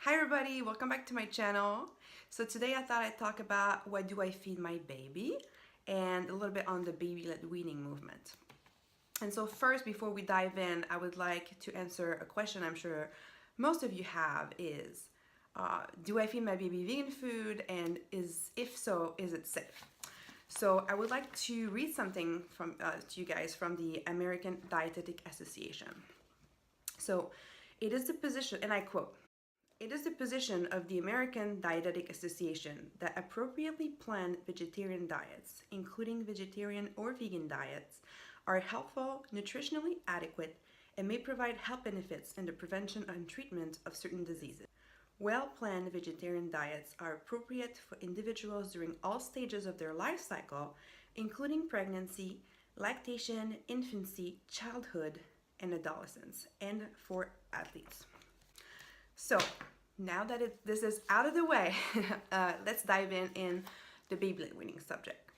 Hi everybody, welcome back to my channel. So today I thought I'd talk about what do I feed my baby and a little bit on the baby-led weaning movement. And so first, before we dive in, I would like to answer a question I'm sure most of you have is, do I feed my baby vegan food, and if so, is it safe? So I would like to read something from to you guys from the American Dietetic Association. So it is the position, and I quote, "It is the position of the American Dietetic Association that appropriately planned vegetarian diets, including vegetarian or vegan diets, are helpful, nutritionally adequate, and may provide health benefits in the prevention and treatment of certain diseases. Well-planned vegetarian diets are appropriate for individuals during all stages of their life cycle, including pregnancy, lactation, infancy, childhood, and adolescence, and for athletes." So now that this is out of the way, let's dive in the baby-led weaning subject.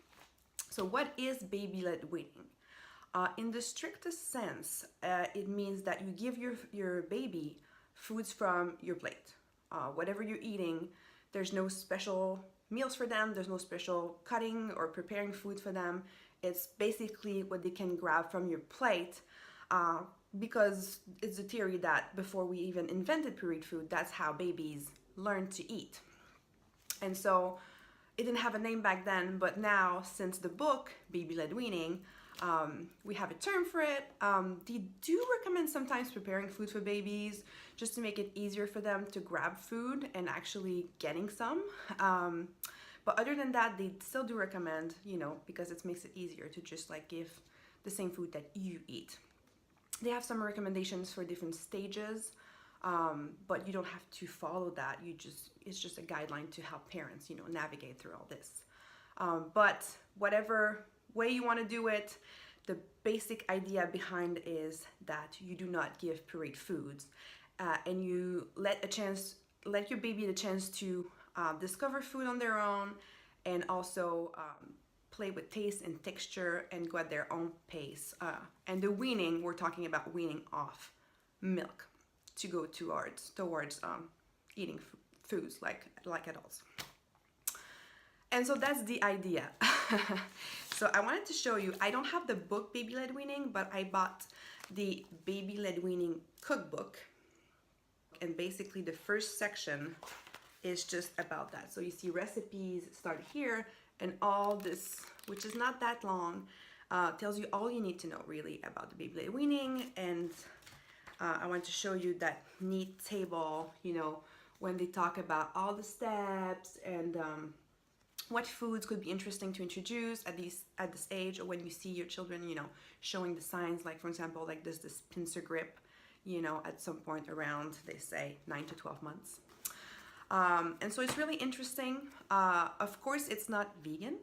So what is baby-led weaning? In the strictest sense, it means that you give your baby foods from your plate. Whatever you're eating, there's no special meals for them, there's no special cutting or preparing food for them. It's basically what they can grab from your plate, because it's a theory that before we even invented pureed food, that's how babies learned to eat. And so it didn't have a name back then, but now, since the book Baby-Led Weaning, we have a term for it. They do recommend sometimes preparing food for babies just to make it easier for them to grab food and actually getting some. But other than that, they still do recommend, because it makes it easier to just like give the same food that you eat. They have some recommendations for different stages, but you don't have to follow that. It's just a guideline to help parents, navigate through all this. But whatever way you want to do it, the basic idea behind is that you do not give pureed foods, and you let your baby the chance to discover food on their own, and also play with taste and texture and go at their own pace. And the weaning, we're talking about weaning off milk to go towards eating foods like adults. And so that's the idea. So I wanted to show you, I don't have the book Baby-Led Weaning, but I bought the Baby-Led Weaning cookbook. And basically the first section is just about that. So you see recipes start here, and all this, which is not that long, tells you all you need to know really about the baby-led weaning. And I want to show you that neat table, when they talk about all the steps and what foods could be interesting to introduce at this age, or when you see your children, showing the signs, like for example, like this pincer grip, at some point around, they say 9 to 12 months. And so it's really interesting. Of course, it's not vegan.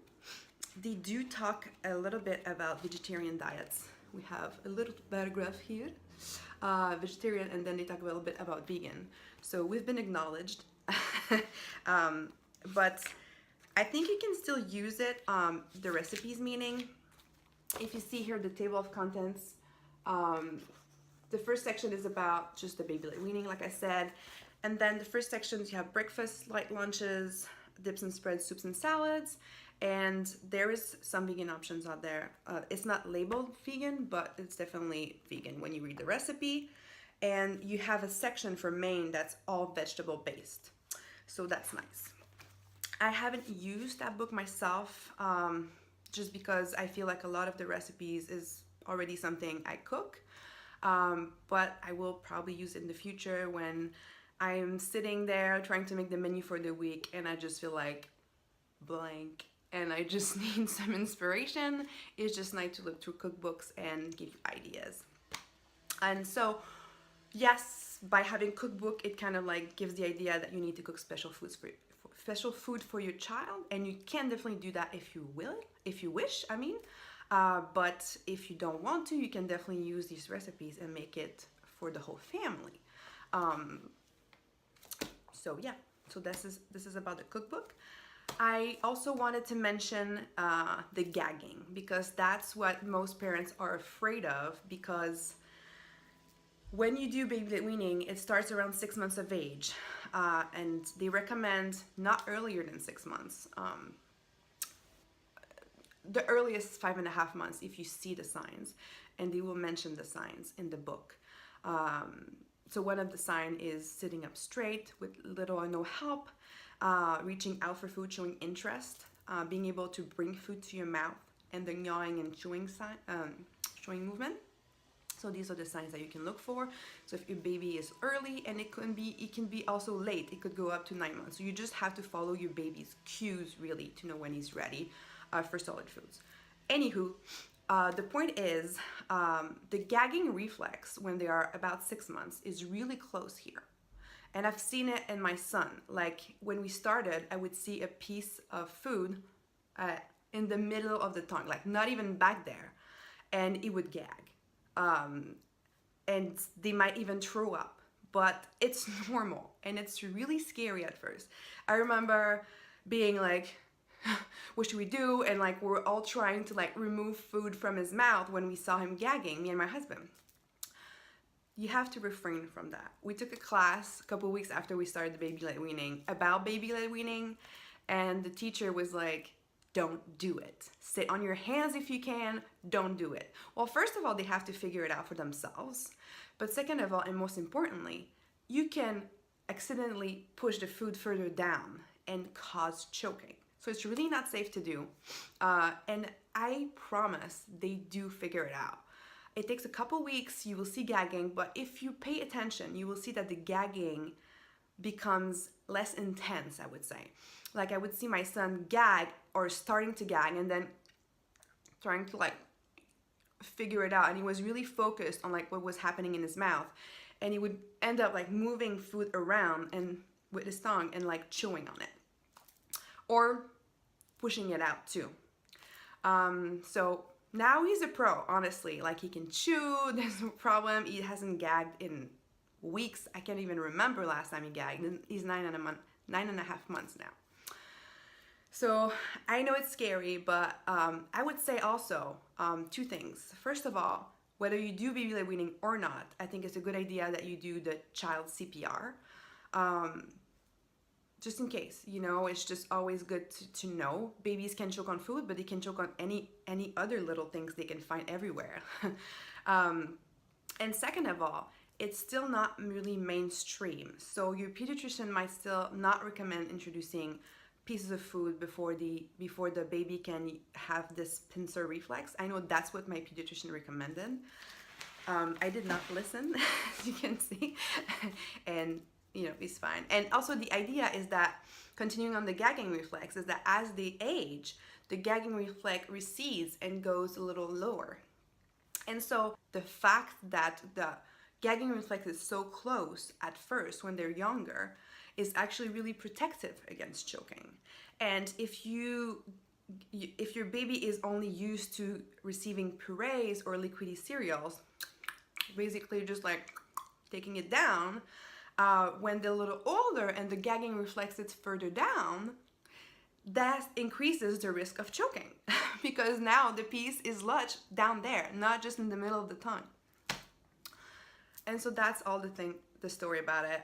They do talk a little bit about vegetarian diets. We have a little paragraph here, vegetarian, and then they talk a little bit about vegan. So we've been acknowledged. But I think you can still use it, the recipes meaning. If you see here the table of contents, the first section is about just the baby-led weaning, like I said. And then the first sections, you have breakfast, light lunches, dips and spreads, soups and salads. And there is some vegan options out there. It's not labeled vegan, but it's definitely vegan when you read the recipe. And you have a section for main that's all vegetable based. So that's nice. I haven't used that book myself, just because I feel like a lot of the recipes is already something I cook. But I will probably use it in the future when I'm sitting there trying to make the menu for the week and I just feel like blank and I just need some inspiration. It's just nice to look through cookbooks and give you ideas. And so, yes, by having cookbook, it kind of like gives the idea that you need to cook special food for your child, and you can definitely do that if you wish, I mean. But if you don't want to, you can definitely use these recipes and make it for the whole family. So yeah, so this is about the cookbook. I also wanted to mention the gagging, because that's what most parents are afraid of, because When you do baby led weaning, it starts around 6 months of age, and they recommend not earlier than 6 months. The earliest 5.5 months if you see the signs, and they will mention the signs in the book. So one of the signs is sitting up straight with little or no help, reaching out for food, showing interest, being able to bring food to your mouth, and the gnawing and chewing movement. So these are the signs that you can look for. So if your baby is early, and it can be also late, it could go up to 9 months. So you just have to follow your baby's cues really to know when he's ready for solid foods. Anywho, the point is the gagging reflex when they are about 6 months is really close here. And I've seen it in my son. Like when we started, I would see a piece of food in the middle of the tongue, like not even back there, and it would gag. And they might even throw up, but it's normal and it's really scary at first. I remember being like, what should we do? And like we're all trying to like remove food from his mouth when we saw him gagging, me and my husband. You have to refrain from that. We took a class a couple weeks after we started the baby led weaning about baby led weaning, and the teacher was like, don't do it. Sit on your hands if you can, don't do it. Well, first of all, they have to figure it out for themselves. But second of all, and most importantly, you can accidentally push the food further down and cause choking. So it's really not safe to do. And I promise they do figure it out. It takes a couple weeks, you will see gagging, but if you pay attention, you will see that the gagging becomes less intense, I would say. Like I would see my son gag or starting to gag and then trying to like figure it out, and he was really focused on like what was happening in his mouth, and he would end up like moving food around and with his tongue and like chewing on it or pushing it out too. So now he's a pro, honestly. Like he can chew, there's no problem. He hasn't gagged in weeks. I can't even remember last time he gagged. He's 9.5 months now. So I know it's scary, but I would say also two things. First of all, whether you do baby led weaning or not, I think it's a good idea that you do the child CPR. Just in case, you know, it's just always good to know. Babies can choke on food, but they can choke on any other little things they can find everywhere. And second of all, it's still not really mainstream. So your pediatrician might still not recommend introducing pieces of food before the baby can have this pincer reflex. I know that's what my pediatrician recommended. I did not listen, as you can see, and you know, it's fine. And also the idea is that, continuing on the gagging reflex, is that as they age, the gagging reflex recedes and goes a little lower. And so the fact that the gagging reflex is so close at first when they're younger is actually really protective against choking. And if your baby is only used to receiving purees or liquidy cereals, basically just like taking it down, when they're a little older and the gagging reflex is further down, that increases the risk of choking because now the piece is lodged down there, not just in the middle of the tongue. And so that's all the story about it.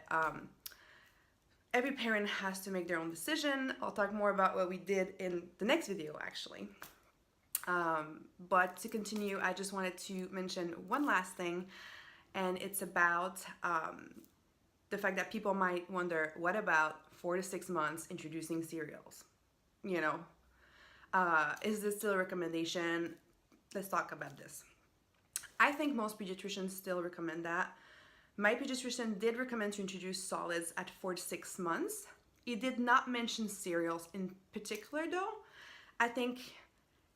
Every parent has to make their own decision. I'll talk more about what we did in the next video, actually. But to continue, I just wanted to mention one last thing, and it's about the fact that people might wonder, what about 4 to 6 months introducing cereals? You know, is this still a recommendation? Let's talk about this. I think most pediatricians still recommend that. My pediatrician did recommend to introduce solids at 4 to 6 months. He did not mention cereals in particular though. I think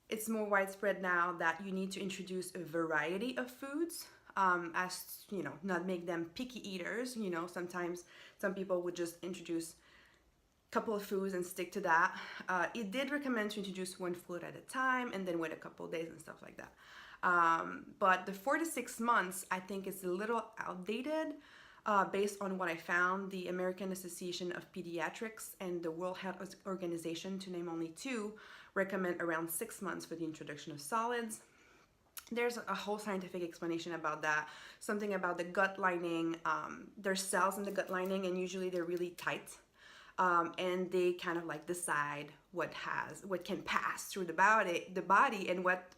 it's more widespread now that you need to introduce a variety of foods, as you know, not make them picky eaters. You know, sometimes some people would just introduce a couple of foods and stick to that. It did recommend to introduce one food at a time and then wait a couple of days and stuff like that. But the 4 to 6 months, I think, is a little outdated based on what I found. The American Association of Pediatrics and the World Health Organization, to name only two, recommend around 6 months for the introduction of solids. there's a whole scientific explanation about that. Something about the gut lining. There's cells in the gut lining, and usually they're really tight. And they kind of like decide what can pass through the body, and what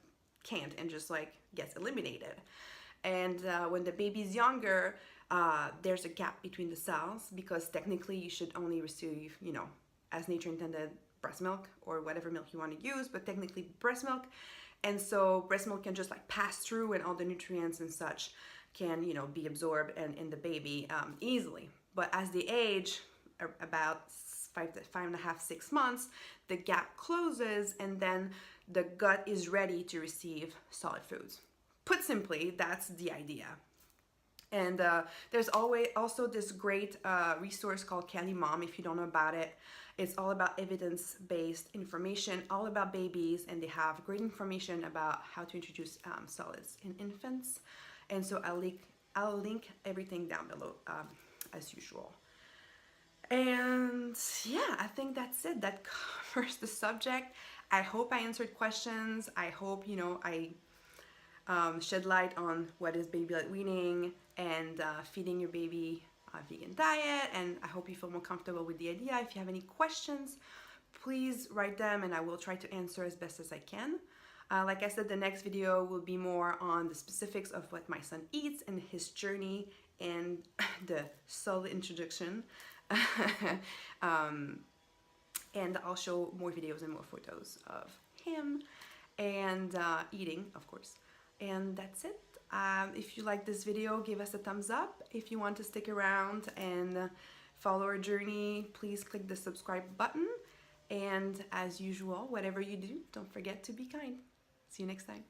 can't, and just like gets eliminated. And when the baby's younger, there's a gap between the cells, because technically you should only receive, as nature intended, breast milk or whatever milk you want to use, but technically breast milk. And so breast milk can just like pass through, and all the nutrients and such can, be absorbed and in the baby easily. But as they age, about 5.5, 6 months, the gap closes, and then the gut is ready to receive solid foods. Put simply, that's the idea. And there's always also this great resource called Kelly Mom. If you don't know about it, it's all about evidence-based information, all about babies, and they have great information about how to introduce solids in infants. And so I'll link everything down below as usual. And yeah, I think that's it. That covers the subject. I hope I answered questions. I hope, I shed light on what is baby-led weaning and feeding your baby a vegan diet. And I hope you feel more comfortable with the idea. If you have any questions, please write them, and I will try to answer as best as I can. Like I said, the next video will be more on the specifics of what my son eats and his journey and the solid introduction. And I'll show more videos and more photos of him and eating, of course. And that's it. If you like this video, give us a thumbs up. If you want to stick around and follow our journey, please click the subscribe button. And as usual, whatever you do, don't forget to be kind. See you next time.